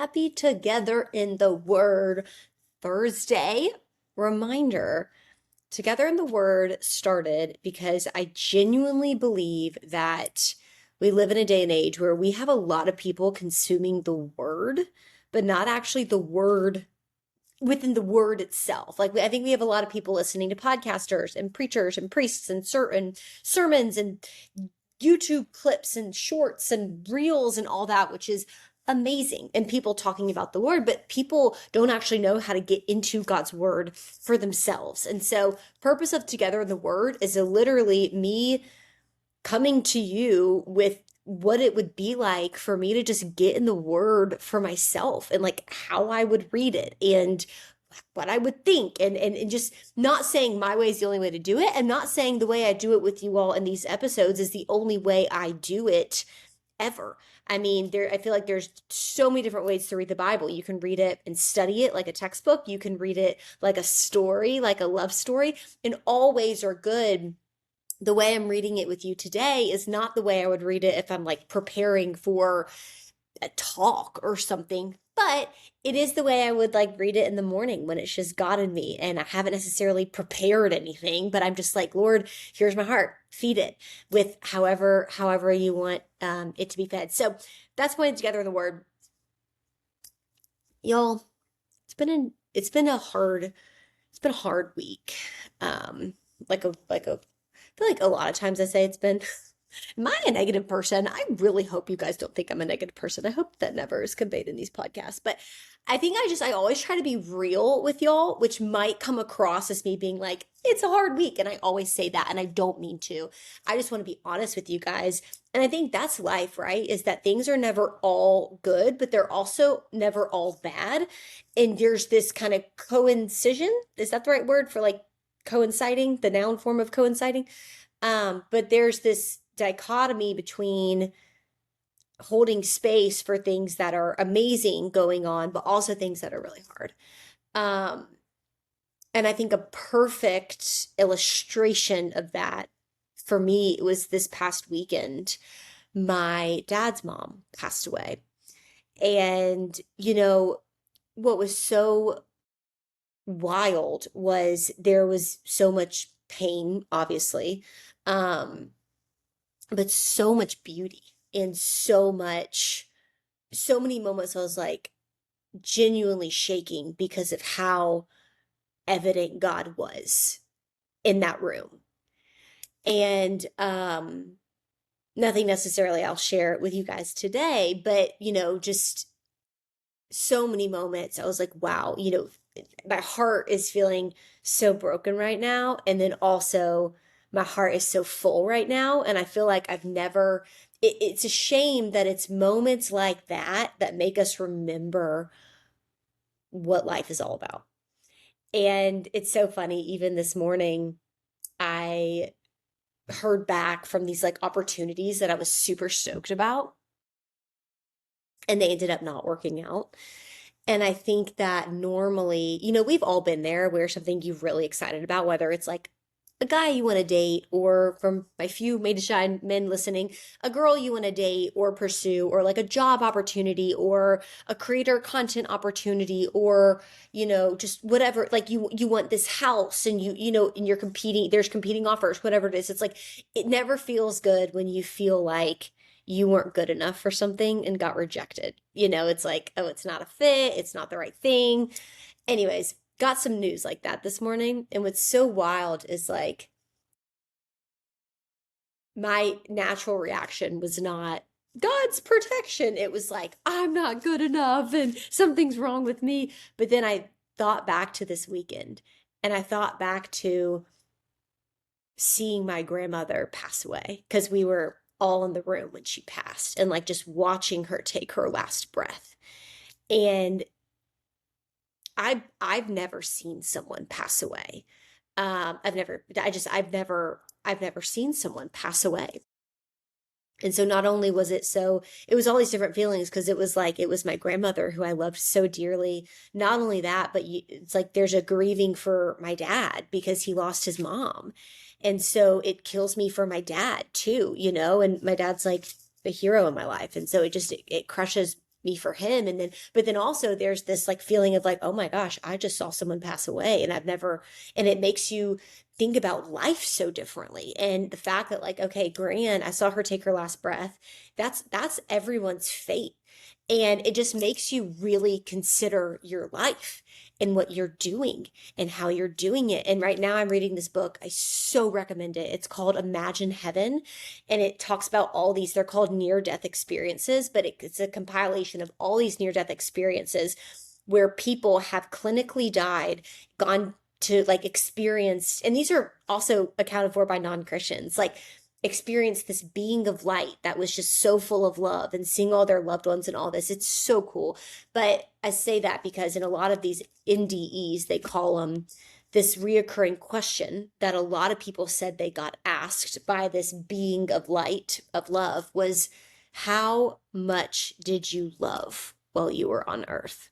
happy Together in the Word Thursday. Reminder, Together in the Word started because I genuinely believe that we live in a day and age where we have a lot of people consuming the Word, but not actually the Word within the Word itself. I think we have a lot of people listening to podcasters and preachers and priests and certain sermons and YouTube clips and shorts and reels and all that, which is amazing. And people talking about the word, but people don't actually know how to get into God's word for themselves. And so, purpose of Together in the Word is literally me coming to you with what it would be like for me to just get in the word for myself and like how I would read it and what I would think and just not saying my way is the only way to do it, and not saying the way I do it with you all in these episodes is the only way I do it ever. I mean, I feel like there's so many different ways to read the Bible. You can read it and study it like a textbook. You can read it like a story, like a love story, and all ways are good. The way I'm reading it with you today is not the way I would read it if I'm like preparing for a talk or something, but it is the way I would like read it in the morning when it's just God and me and I haven't necessarily prepared anything, but I'm just like, Lord, here's my heart, feed it with however you want it to be fed. So that's going Together in the Word. Y'all, it's been a hard week. I feel like a lot of times I say it's been. Am I a negative person? I really hope you guys don't think I'm a negative person. I hope that never is conveyed in these podcasts. But I think I always try to be real with y'all, which might come across as me being like, it's a hard week. And I always say that, and I don't mean to. I just want to be honest with you guys. And I think that's life, right? Is that things are never all good, but they're also never all bad. And there's this kind of coincision. Is that the right word for like coinciding, the noun form of coinciding? But there's this dichotomy between holding space for things that are amazing going on, but also things that are really hard. Um, and I think a perfect illustration of that for me was this past weekend. My dad's mom passed away. And, what was so wild was there was so much pain, obviously, um, but so much beauty and so many moments I was like genuinely shaking because of how evident God was in that room. And nothing necessarily I'll share with you guys today, but just so many moments I was like, wow, my heart is feeling so broken right now. And then also my heart is so full right now. And I feel like it's a shame that it's moments like that that make us remember what life is all about. And it's so funny, even this morning, I heard back from these like opportunities that I was super stoked about, and they ended up not working out. And I think that normally, we've all been there where something you're really excited about, whether it's like a guy you want to date, or from my few Made to Shine men listening, a girl you want to date or pursue, or like a job opportunity or a creator content opportunity, or, just whatever, like you want this house and and you're competing, there's competing offers, whatever it is. It's like, it never feels good when you feel like you weren't good enough for something and got rejected. It's like, oh, it's not a fit, it's not the right thing. Anyways, got some news like that this morning. And what's so wild is like, my natural reaction was not God's protection. It was like, I'm not good enough and something's wrong with me. But then I thought back to this weekend, and I thought back to seeing my grandmother pass away, because we were all in the room when she passed, and like just watching her take her last breath. And I've never seen someone pass away. I've never seen someone pass away. And so not only was it it was all these different feelings, because it was my grandmother who I loved so dearly. Not only that, but it's like there's a grieving for my dad because he lost his mom. And so it kills me for my dad too, and my dad's like the hero in my life. And so it crushes me for him. And then, but then also there's this like feeling of like, oh my gosh, I just saw someone pass away and I've never, and it makes you think about life so differently. And the fact that like, okay, Gran, I saw her take her last breath. That's everyone's fate. And it just makes you really consider your life and what you're doing and how you're doing it. And right now I'm reading this book. I so recommend it. It's called Imagine Heaven. And it talks about all these, they're called near-death experiences, but it's a compilation of all these near-death experiences where people have clinically died, gone to like experience, and these are also accounted for by non-Christians, like experience this being of light that was just so full of love and seeing all their loved ones and all this. It's so cool. But I say that because in a lot of these NDEs, they call them this reoccurring question that a lot of people said they got asked by this being of light, of love, was how much did you love while you were on earth?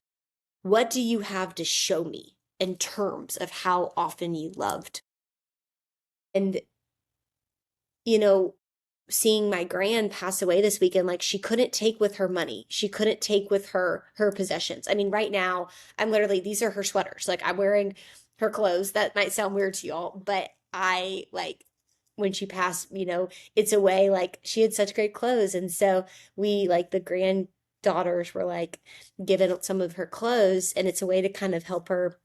What do you have to show me in terms of how often you loved? And you know, seeing my gran pass away this weekend, like she couldn't take with her money. She couldn't take with her possessions. I mean, right now, I'm literally, these are her sweaters. Like I'm wearing her clothes. That might sound weird to y'all, but I like when she passed, it's a way like she had such great clothes. And so we like the granddaughters were like given some of her clothes, and it's a way to kind of help her,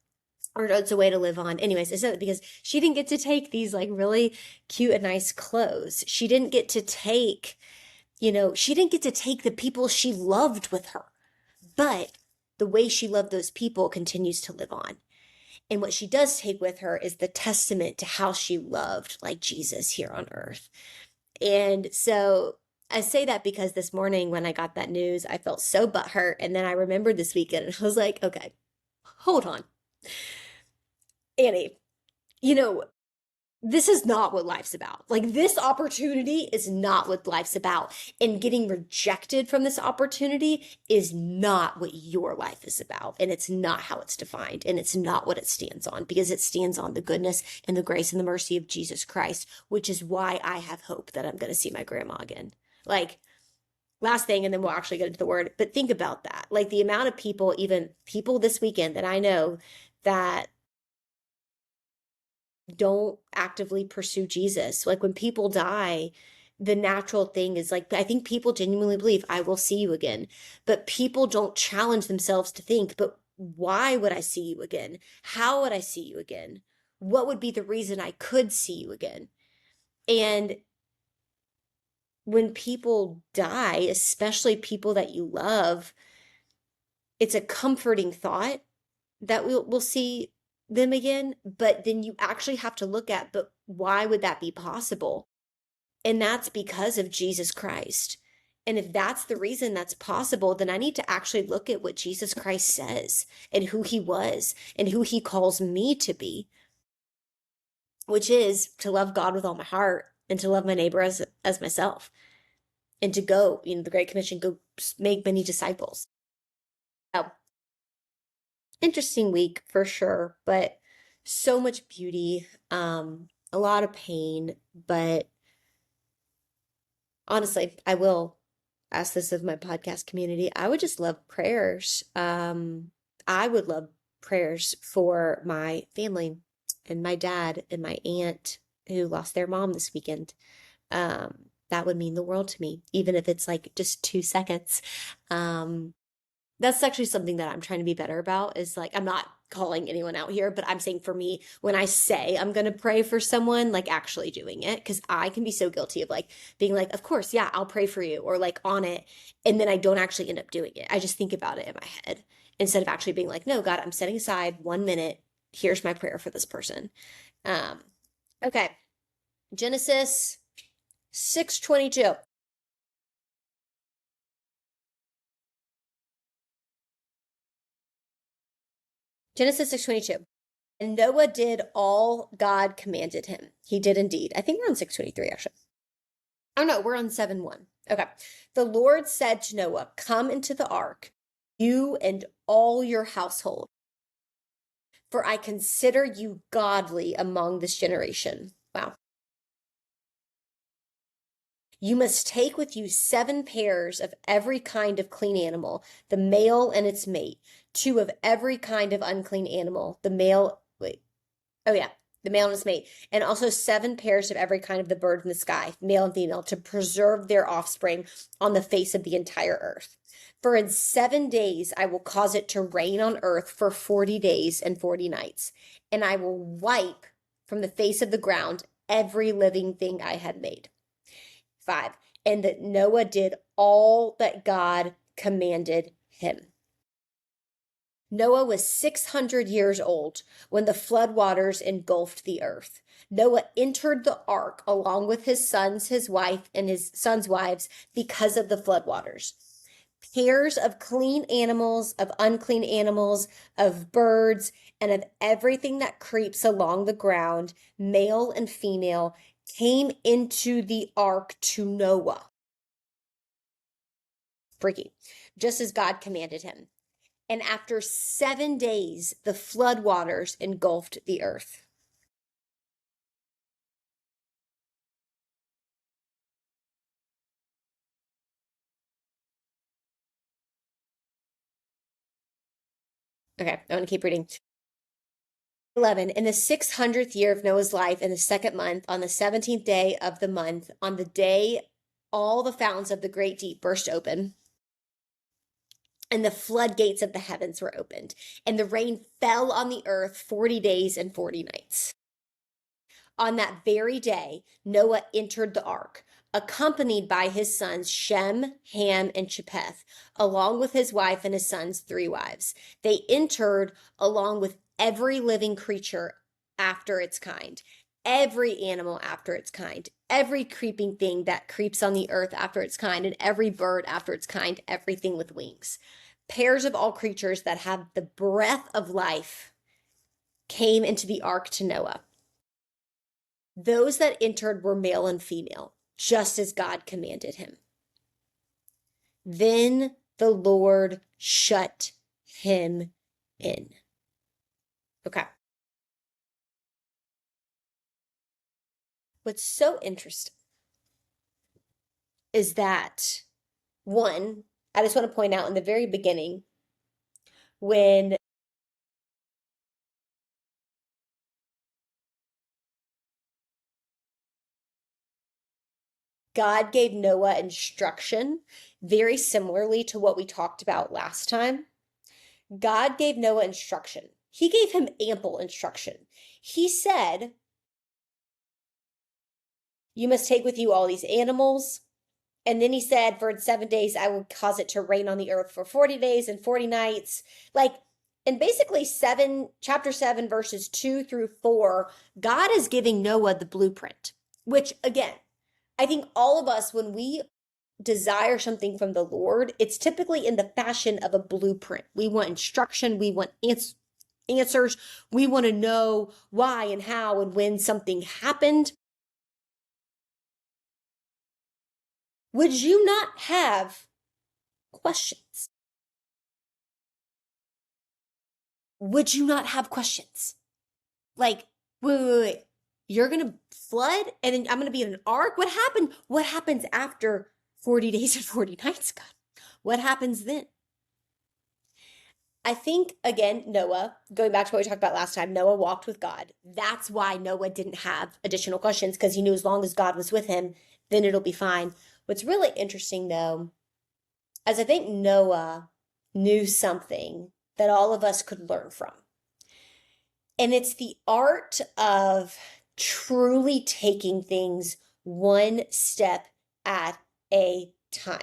or it's a way to live on. Anyways, it's not because she didn't get to take these like really cute and nice clothes. She didn't get to take, she didn't get to take the people she loved with her. But the way she loved those people continues to live on. And what she does take with her is the testament to how she loved like Jesus here on earth. And so I say that because this morning when I got that news, I felt so butthurt. And then I remembered this weekend and I was like, okay, hold on. Annie, you know, this is not what life's about. Like, this opportunity is not what life's about. And getting rejected from this opportunity is not what your life is about. And it's not how it's defined. And it's not what it stands on, because it stands on the goodness and the grace and the mercy of Jesus Christ, which is why I have hope that I'm going to see my grandma again. Like, last thing, and then we'll actually get into the word, but think about that. Like, the amount of people, even people this weekend that I know that don't actively pursue Jesus. Like when people die, the natural thing is like, I think people genuinely believe I will see you again, but people don't challenge themselves to think, but why would I see you again? How would I see you again? What would be the reason I could see you again? And when people die, especially people that you love, it's a comforting thought that we'll see them again, but then you actually have to look at, but why would that be possible? And that's because of Jesus Christ. And if that's the reason that's possible, then I need to actually look at what Jesus Christ says and who he was and who he calls me to be, which is to love God with all my heart and to love my neighbor as myself, and to go, the Great Commission, go make many disciples. So, interesting week for sure, but so much beauty, a lot of pain, but honestly, I will ask this of my podcast community. I would just love prayers. I would love prayers for my family and my dad and my aunt who lost their mom this weekend. That would mean the world to me, even if it's like just 2 seconds. That's actually something that I'm trying to be better about, is like, I'm not calling anyone out here, but I'm saying for me, when I say I'm going to pray for someone, like actually doing it, because I can be so guilty of like being like, of course, yeah, I'll pray for you, or like on it. And then I don't actually end up doing it. I just think about it in my head instead of actually being like, no, God, I'm setting aside 1 minute. Here's my prayer for this person. Okay. Genesis 6:22. Genesis 6:22. And Noah did all God commanded him. He did indeed. I think we're on 6:23 actually. Oh no, we're on 7:1. Okay. The Lord said to Noah, "Come into the ark, you and all your household, for I consider you godly among this generation." Wow. You must take with you 7 pairs of every kind of clean animal, the male and its mate, 2 of every kind of unclean animal, the male, wait, oh yeah, the male and its mate, and also 7 pairs of every kind of the bird in the sky, male and female, to preserve their offspring on the face of the entire earth. For in 7 days I will cause it to rain on earth for 40 days and 40 nights, and I will wipe from the face of the ground every living thing I had made. 5. And that Noah did all that God commanded him. Noah was 600 years old when the flood waters engulfed the earth. Noah entered the ark along with his sons, his wife, and his sons' wives because of the flood waters. Pairs of clean animals, of unclean animals, of birds, and of everything that creeps along the ground, male and female, came into the ark to Noah. Freaky. Just as God commanded him. And after 7 days, the flood waters engulfed the earth. Okay, I'm going to keep reading. 11. In the 600th year of Noah's life, in the second month, on the 17th day of the month, on the day all the fountains of the great deep burst open, and the floodgates of the heavens were opened, and the rain fell on the earth 40 days and 40 nights. On that very day, Noah entered the ark, accompanied by his sons Shem, Ham, and Japheth, along with his wife and his sons' 3 wives. They entered along with every living creature after its kind, every animal after its kind, every creeping thing that creeps on the earth after its kind, and every bird after its kind, everything with wings. Pairs of all creatures that have the breath of life came into the ark to Noah. Those that entered were male and female, just as God commanded him. Then the Lord shut him in. Okay. What's so interesting is that, one, I just want to point out in the very beginning, when God gave Noah instruction, very similarly to what we talked about last time. God gave Noah instruction. He gave him ample instruction. He said, you must take with you all these animals. And then he said, for 7 days, I will cause it to rain on the earth for 40 days and 40 nights. And basically chapter 7, verses 2 through 4, God is giving Noah the blueprint, which again, I think all of us, when we desire something from the Lord, it's typically in the fashion of a blueprint. We want instruction. We want answers. We want to know why and how and when something happened. Would you not have questions? Would you not have questions? Like, wait. You're going to flood and then I'm going to be in an ark? What happened? What happens after 40 days and 40 nights, God? What happens then? I think, again, Noah, going back to what we talked about last time, Noah walked with God. That's why Noah didn't have additional questions, because he knew as long as God was with him, then it'll be fine. What's really interesting, though, is I think Noah knew something that all of us could learn from. And it's the art of truly taking things one step at a time.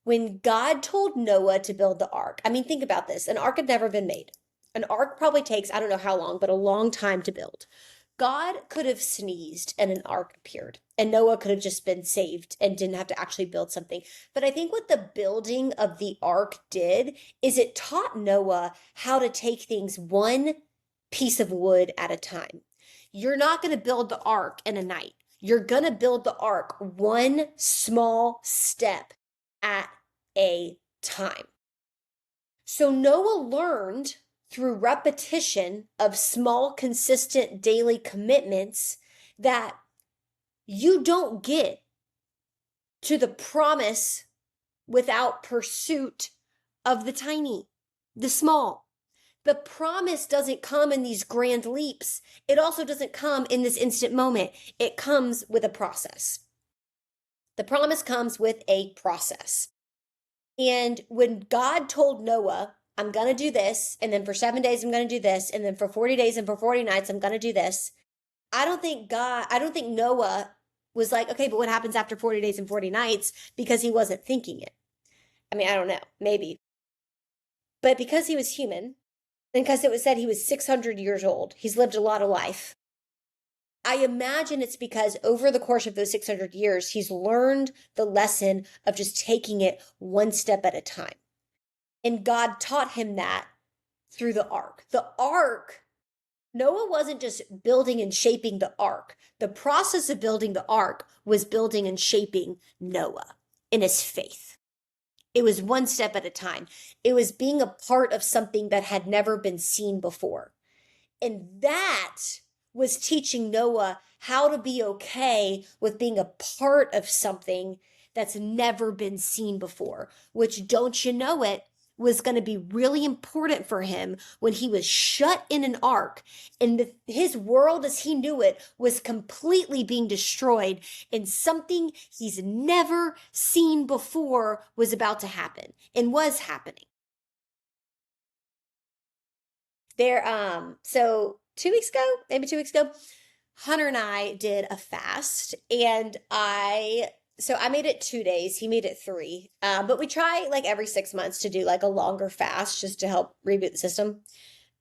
When God told Noah to build the ark, I mean, think about this. An ark had never been made. An ark probably takes, I don't know how long, but a long time to build. God could have sneezed and an ark appeared, and Noah could have just been saved and didn't have to actually build something. But I think what the building of the ark did is it taught Noah how to take things one piece of wood at a time. You're not going to build the ark in a night. You're going to build the ark one small step at a time. So Noah learned through repetition of small, consistent daily commitments that you don't get to the promise without pursuit of the tiny, the small. The promise doesn't come in these grand leaps. It also doesn't come in this instant moment. It comes with a process. The promise comes with a process. And when God told Noah, I'm going to do this, and then for 7 days, I'm going to do this, and then for 40 days and for 40 nights, I'm going to do this. I don't think Noah was like, okay, but what happens after 40 days and 40 nights? Because he wasn't thinking it. I mean, I don't know, maybe. But because he was human, and because it was said he was 600 years old, he's lived a lot of life. I imagine it's because over the course of those 600 years, he's learned the lesson of just taking it one step at a time. And God taught him that through the ark. The ark, Noah wasn't just building and shaping the ark. The process of building the ark was building and shaping Noah in his faith. It was one step at a time. It was being a part of something that had never been seen before. And that was teaching Noah how to be okay with being a part of something that's never been seen before, which, don't you know it, was going to be really important for him when he was shut in an ark and his world as he knew it was completely being destroyed, and something he's never seen before was about to happen and was happening. So 2 weeks ago, maybe 2 weeks ago, Hunter and I did a fast, and I made it 2 days. He made it 3. But we try like every 6 months to do like a longer fast just to help reboot the system.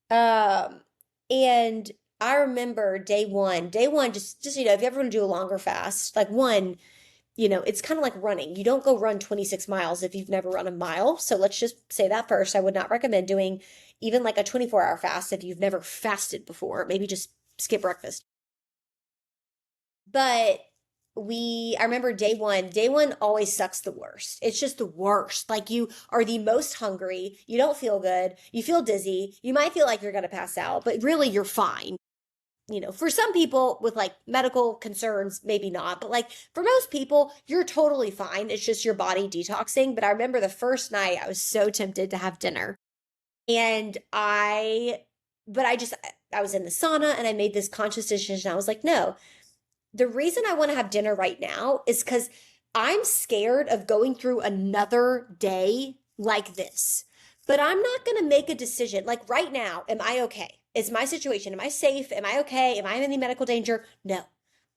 And I remember day one, just, if you ever want to do a longer fast, like one, it's kind of like running. You don't go run 26 miles if you've never run a mile. So let's just say that first. I would not recommend doing even like a 24-hour fast if you've never fasted before. Maybe just skip breakfast. But I remember day one always sucks the worst. It's just the worst. Like, you are the most hungry. You don't feel good. You feel dizzy. You might feel like you're going to pass out, but really you're fine. For some people with like medical concerns, maybe not, but like for most people, you're totally fine. It's just your body detoxing. But I remember the first night I was so tempted to have dinner, and I was in the sauna and I made this conscious decision. I was like, no, the reason I want to have dinner right now is because I'm scared of going through another day like this. But I'm not going to make a decision. Like right now, am I okay? Is my situation, am I safe? Am I okay? Am I in any medical danger? No,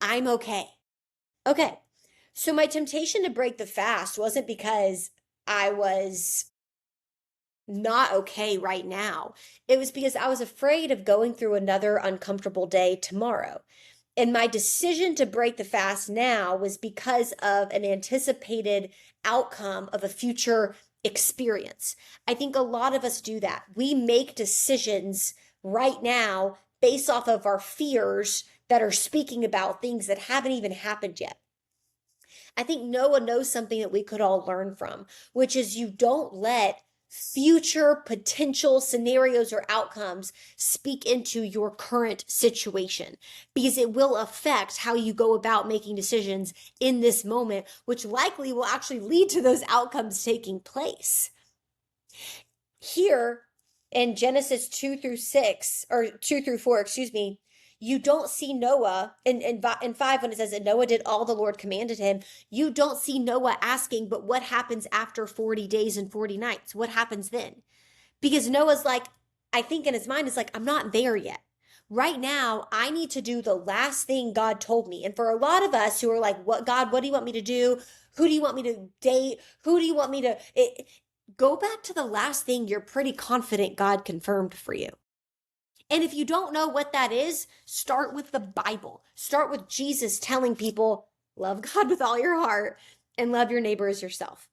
I'm okay. Okay. So my temptation to break the fast wasn't because I was not okay right now. It was because I was afraid of going through another uncomfortable day tomorrow. And my decision to break the fast now was because of an anticipated outcome of a future experience. I think a lot of us do that. We make decisions right now based off of our fears that are speaking about things that haven't even happened yet. I think Noah knows something that we could all learn from, which is you don't let future potential scenarios or outcomes speak into your current situation, because it will affect how you go about making decisions in this moment, which likely will actually lead to those outcomes taking place. Here in Genesis 2 through 4, you don't see Noah in 5 when it says that Noah did all the Lord commanded him. You don't see Noah asking, but what happens after 40 days and 40 nights? What happens then? Because Noah's like, I think in his mind, it's like, I'm not there yet. Right now, I need to do the last thing God told me. And for a lot of us who are like, what, God, what do you want me to do? Who do you want me to date? Who do you want me to... Go back to the last thing you're pretty confident God confirmed for you. And if you don't know what that is, start with the Bible. Start with Jesus telling people, love God with all your heart and love your neighbor as yourself.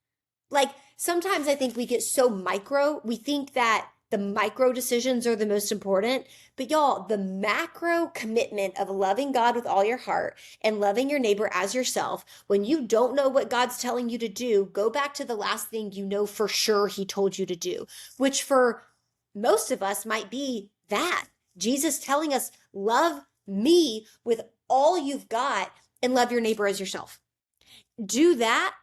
Like, sometimes I think we get so micro, we think that the micro decisions are the most important. But y'all, the macro commitment of loving God with all your heart and loving your neighbor as yourself, when you don't know what God's telling you to do, go back to the last thing you know for sure he told you to do, which for most of us might be that. Jesus telling us, love me with all you've got and love your neighbor as yourself. Do that,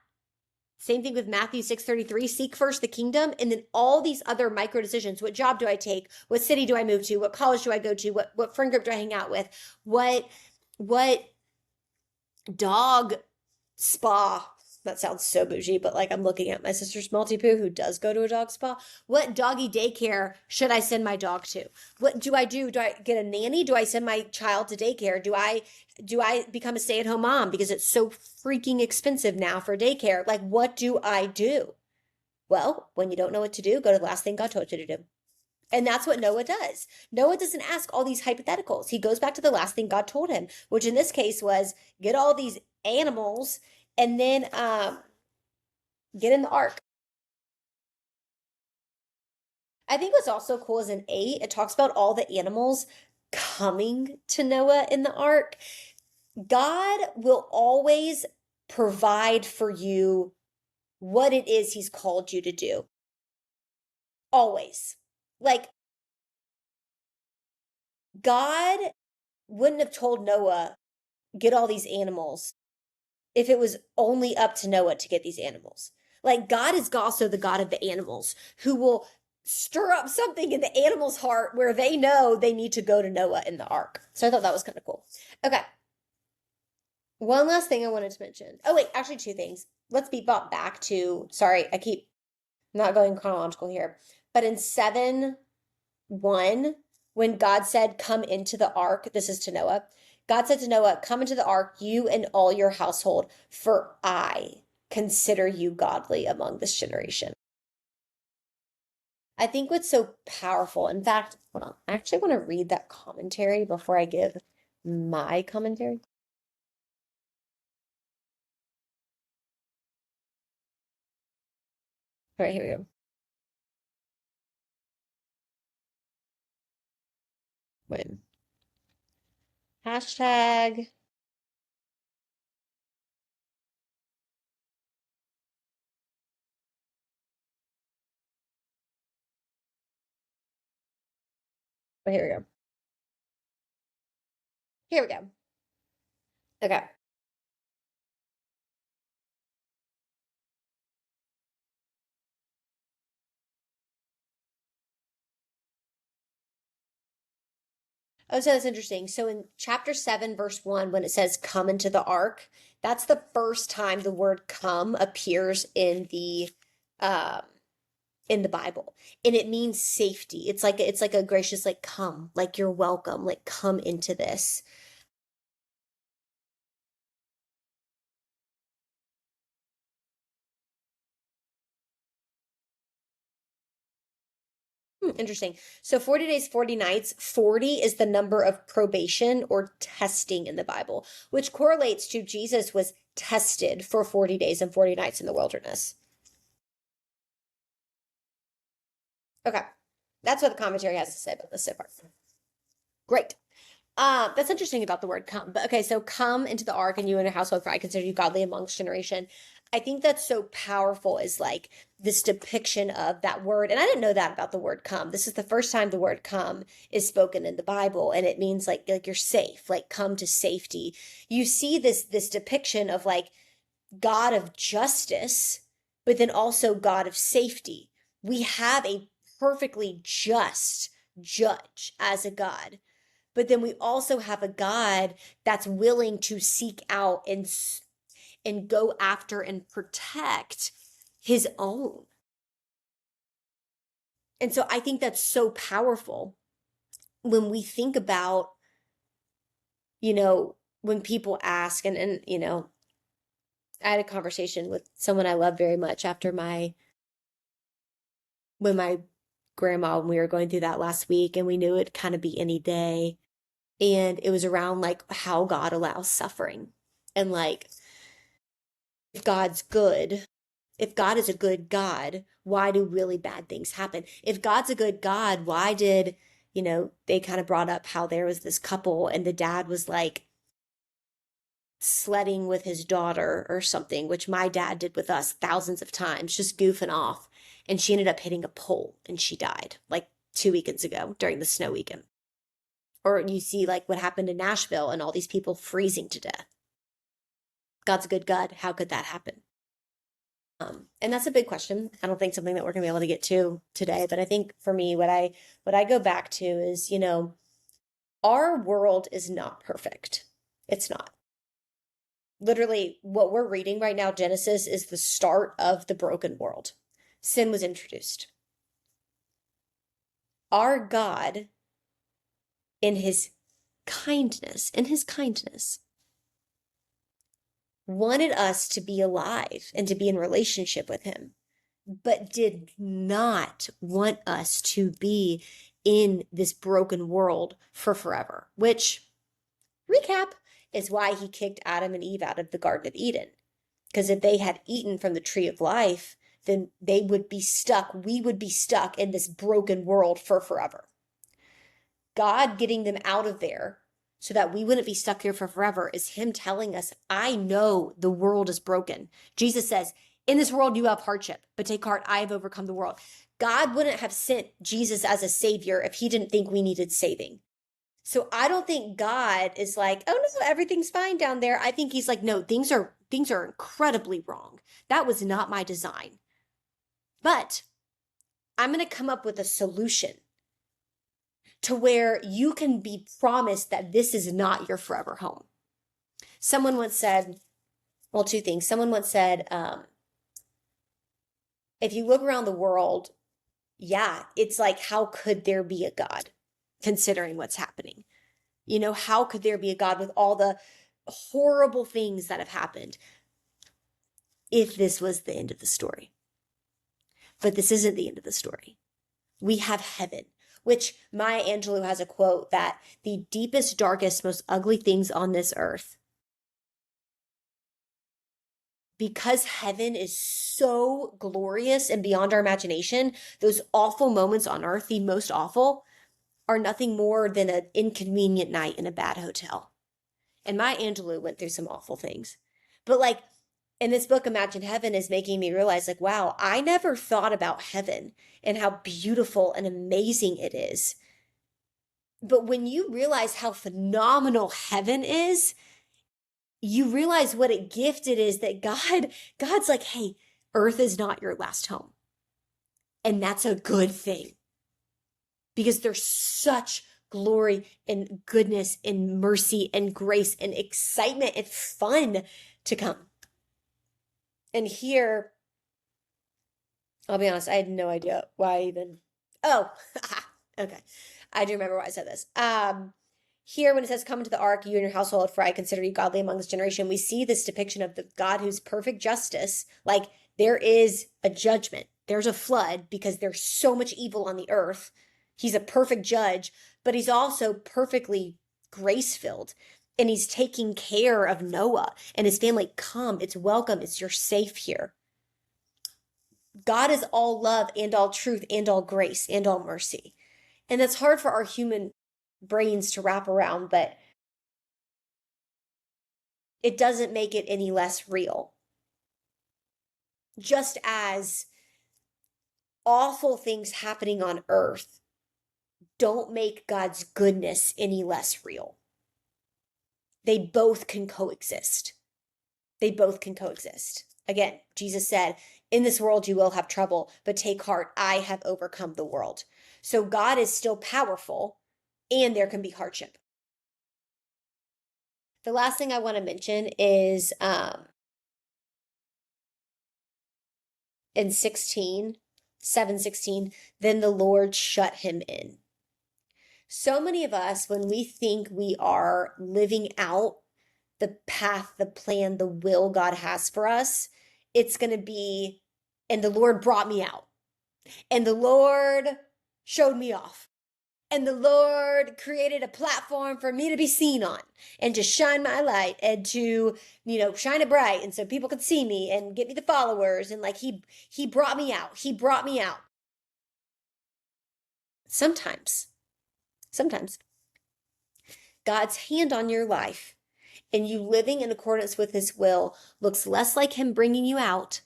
Same thing with Matthew 6:33, seek first the kingdom, and then all these other micro decisions. What job do I take? What city do I move to? What college do I go to? What friend group do I hang out with? What dog spa? That sounds so bougie, but like I'm looking at my sister's multi-poo who does go to a dog spa. What doggy daycare should I send my dog to? What do I do? Do I get a nanny? Do I send my child to daycare? Do I become a stay-at-home mom because it's so freaking expensive now for daycare? Like, what do I do? Well, when you don't know what to do, go to the last thing God told you to do. And that's what Noah does. Noah doesn't ask all these hypotheticals. He goes back to the last thing God told him, which in this case was get all these animals and then get in the ark. I think what's also cool is in 8, it talks about all the animals coming to Noah in the ark. God will always provide for you what it is he's called you to do. Always. Like, God wouldn't have told Noah, get all these animals if it was only up to Noah to get these animals. Like, God is also the God of the animals who will stir up something in the animal's heart where they know they need to go to Noah in the ark. So I thought that was kind of cool. Okay. One last thing I wanted to mention. Oh, wait, actually, two things. Let's be brought back to, sorry, I keep not going chronological here, but in 7:1, when God said, come into the ark, this is to Noah. God said to Noah, come into the ark, you and all your household, for I consider you godly among this generation. I think what's so powerful, in fact, hold on, I actually want to read that commentary before I give my commentary. All right, here we go. Wait. Hashtag. Oh, here we go. Here we go. Okay. Oh, so that's interesting. So in chapter 7, verse 1, when it says come into the ark, that's the first time the word come appears um in the Bible. And it means safety. It's like a gracious, like come, like you're welcome, like come into this. Interesting. So 40 days, 40 nights, 40 is the number of probation or testing in the Bible, which correlates to Jesus was tested for 40 days and 40 nights in the wilderness. Okay. That's what the commentary has to say about this so far. Great. That's interesting about the word come. But okay, so come into the ark and you and your household, for I consider you godly amongst generation. I think that's so powerful is like this depiction of that word. And I didn't know that about the word come. This is the first time the word come is spoken in the Bible, and it means like you're safe, like come to safety. You see this depiction of like God of justice, but then also God of safety. We have a perfectly just judge as a God, but then we also have a God that's willing to seek out and go after and protect his own. And so I think that's so powerful when we think about, when people ask, and I had a conversation with someone I love very much after when my grandma, when we were going through that last week, and we knew it'd kind of be any day. And it was around like how God allows suffering. And like, if God's good, if God is a good God, why do really bad things happen? If God's a good God, why did, they kind of brought up how there was this couple and the dad was like sledding with his daughter or something, which my dad did with us thousands of times, just goofing off. And she ended up hitting a pole and she died like 2 weekends ago during the snow weekend. Or you see like what happened in Nashville and all these people freezing to death. God's a good God. How could that happen? And that's a big question. I don't think something that we're gonna be able to get to today, but I think for me, what I go back to is, our world is not perfect. It's not. Literally, what we're reading right now, Genesis, is the start of the broken world. Sin was introduced. Our God, in his kindness, wanted us to be alive and to be in relationship with him, but did not want us to be in this broken world for forever, which, recap, is why he kicked Adam and Eve out of the Garden of Eden. Because if they had eaten from the tree of life, then they would be stuck. We would be stuck in this broken world for forever. God getting them out of there so that we wouldn't be stuck here for forever is him telling us, I know the world is broken. Jesus says, in this world you have hardship, but take heart, I have overcome the world. God wouldn't have sent Jesus as a savior if he didn't think we needed saving. So I don't think God is like, oh no, everything's fine down there. I think he's like, no, things are incredibly wrong. That was not my design. But I'm going to come up with a solution to where you can be promised that this is not your forever home. Someone once said, well, two things. Someone once said, if you look around the world, yeah, it's like, how could there be a God considering what's happening? How could there be a God with all the horrible things that have happened if this was the end of the story? But this isn't the end of the story. We have heaven, which Maya Angelou has a quote that the deepest, darkest, most ugly things on this earth, because heaven is so glorious and beyond our imagination, those awful moments on earth, the most awful, are nothing more than an inconvenient night in a bad hotel. And Maya Angelou went through some awful things. But like in this book, Imagine Heaven is making me realize like, wow, I never thought about heaven and how beautiful and amazing it is. But when you realize how phenomenal heaven is, you realize what a gift it is that God's like, hey, earth is not your last home. And that's a good thing because there's such glory and goodness and mercy and grace and excitement and fun to come. And here, I'll be honest, I had no idea why I even. Oh, okay. I do remember why I said this. Here, when it says, come into the ark, you and your household, for I consider you godly among this generation, we see this depiction of the God who's perfect justice. Like, there is a judgment. There's a flood because there's so much evil on the earth. He's a perfect judge, but he's also perfectly grace-filled. And he's taking care of Noah and his family. Come, it's welcome, you're safe here. God is all love and all truth and all grace and all mercy. And that's hard for our human brains to wrap around, but it doesn't make it any less real. Just as awful things happening on earth don't make God's goodness any less real. They both can coexist. They both can coexist. Again, Jesus said, in this world you will have trouble, but take heart, I have overcome the world. So God is still powerful, and there can be hardship. The last thing I want to mention is in 7:16, then the Lord shut him in. So many of us, when we think we are living out the path, the plan, the will God has for us, it's going to be, and the Lord brought me out, and the Lord showed me off, and the Lord created a platform for me to be seen on and to shine my light and to, shine it bright. And so people could see me and get me the followers. And like, he brought me out. He brought me out. Sometimes God's hand on your life and you living in accordance with his will looks less like him bringing you out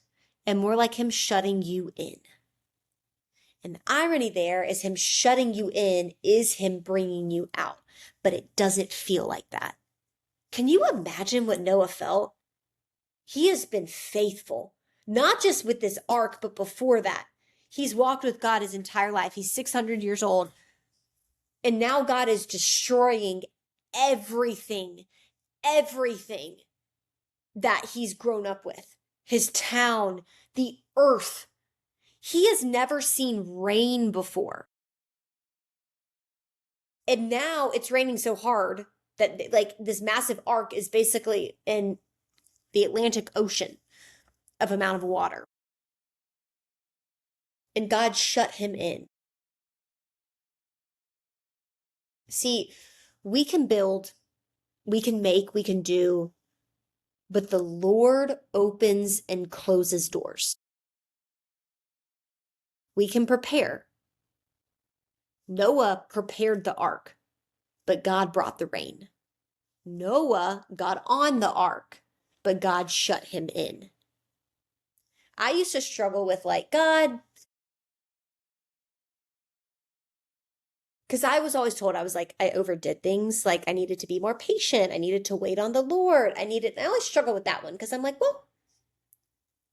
and more like him shutting you in. And the irony there is him shutting you in is him bringing you out, but it doesn't feel like that. Can you imagine what Noah felt? He has been faithful not just with this ark, but before that. He's walked with God his entire life. He's 600 years old. And now God is destroying everything, everything that he's grown up with. His town, the earth. He has never seen rain before. And now it's raining so hard that like this massive ark is basically in the Atlantic Ocean of amount of water. And God shut him in. See, we can build, we can make, we can do, but the Lord opens and closes doors. We can prepare. Noah prepared the ark, but God brought the rain. Noah got on the ark, but God shut him in. I used to struggle with like, God, because I was always told I was like, I overdid things. Like I needed to be more patient. I needed to wait on the Lord. I always struggle with that one because I'm like, well,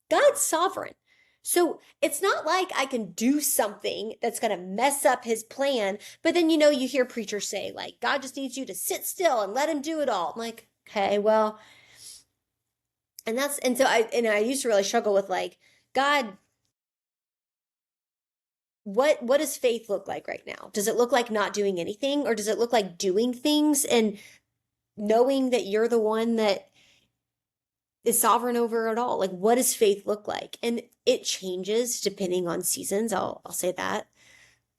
God's sovereign. So it's not like I can do something that's going to mess up his plan. But then, you hear preachers say, like, God just needs you to sit still and let him do it all. I'm like, okay, well, and so I used to really struggle with like, God, what does faith look like right now? Does it look like not doing anything, or does it look like doing things and knowing that you're the one that is sovereign over it all? Like, what does faith look like? And it changes depending on seasons. I'll say that.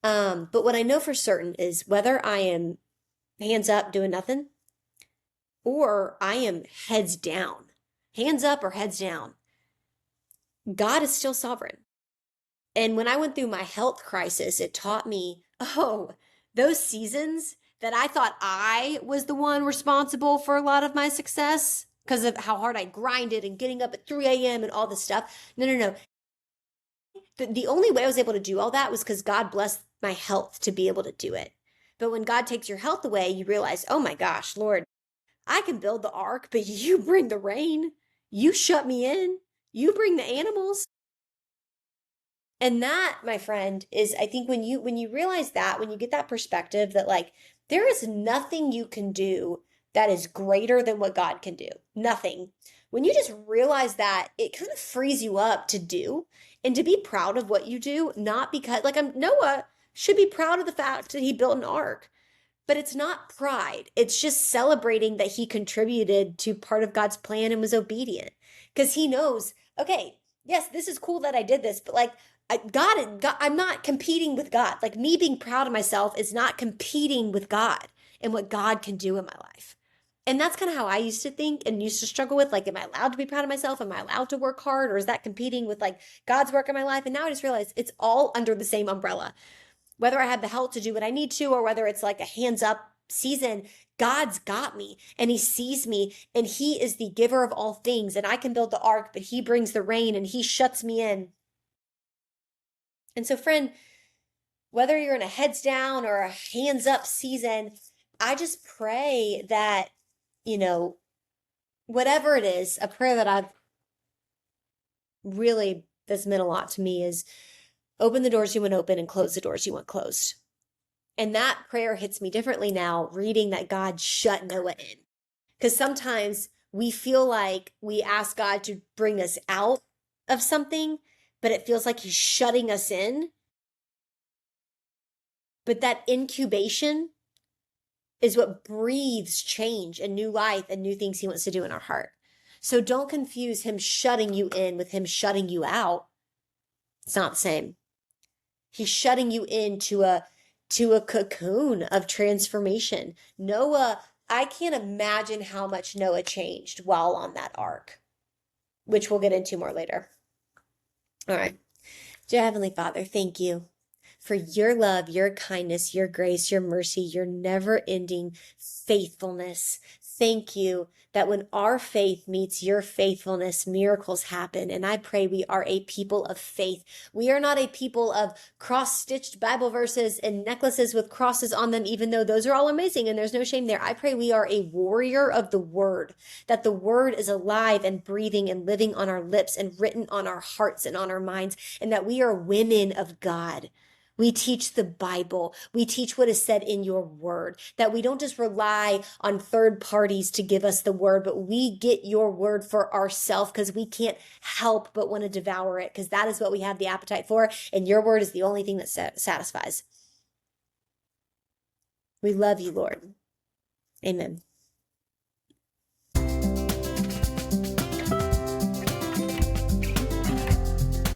But what I know for certain is whether I am hands up doing nothing or I am heads down, hands up or heads down, God is still sovereign. And when I went through my health crisis, it taught me, oh, those seasons that I thought I was the one responsible for a lot of my success because of how hard I grinded and getting up at 3 a.m. and all this stuff. No. The only way I was able to do all that was because God blessed my health to be able to do it. But when God takes your health away, you realize, oh my gosh, Lord, I can build the ark, but you bring the rain. You shut me in. You bring the animals. And that, my friend, is I think when you realize that, when you get that perspective that like there is nothing you can do that is greater than what God can do. Nothing. When you just realize that, it kind of frees you up to do and to be proud of what you do, not because like Noah should be proud of the fact that he built an ark. But it's not pride. It's just celebrating that he contributed to part of God's plan and was obedient. Because he knows, okay, yes, this is cool that I did this, but like God, I'm not competing with God. Like me being proud of myself is not competing with God and what God can do in my life. And that's kind of how I used to think and used to struggle with like, am I allowed to be proud of myself? Am I allowed to work hard? Or is that competing with like God's work in my life? And now I just realize it's all under the same umbrella. Whether I have the health to do what I need to, or whether it's like a hands up season, God's got me and he sees me and he is the giver of all things. And I can build the ark, but he brings the rain and he shuts me in. And so, friend, whether you're in a heads down or a hands up season, I just pray that, whatever it is, a prayer that that's meant a lot to me is open the doors you want open and close the doors you want closed. And that prayer hits me differently now, reading that God shut Noah in. Because sometimes we feel like we ask God to bring us out of something, but it feels like he's shutting us in. But that incubation is what breathes change and new life and new things he wants to do in our heart. So don't confuse him shutting you in with him shutting you out. It's not the same. He's shutting you into a cocoon of transformation. Noah, I can't imagine how much Noah changed while on that ark, which we'll get into more later. All right. Dear Heavenly Father, thank you for your love, your kindness, your grace, your mercy, your never-ending faithfulness. Thank you that when our faith meets your faithfulness, miracles happen. And I pray we are a people of faith. We are not a people of cross-stitched Bible verses and necklaces with crosses on them, even though those are all amazing and there's no shame there. I pray we are a warrior of the word, that the word is alive and breathing and living on our lips and written on our hearts and on our minds, and that we are women of God. We teach the Bible. We teach what is said in your word, that we don't just rely on third parties to give us the word, but we get your word for ourselves because we can't help but want to devour it, because that is what we have the appetite for. And your word is the only thing that satisfies. We love you, Lord. Amen.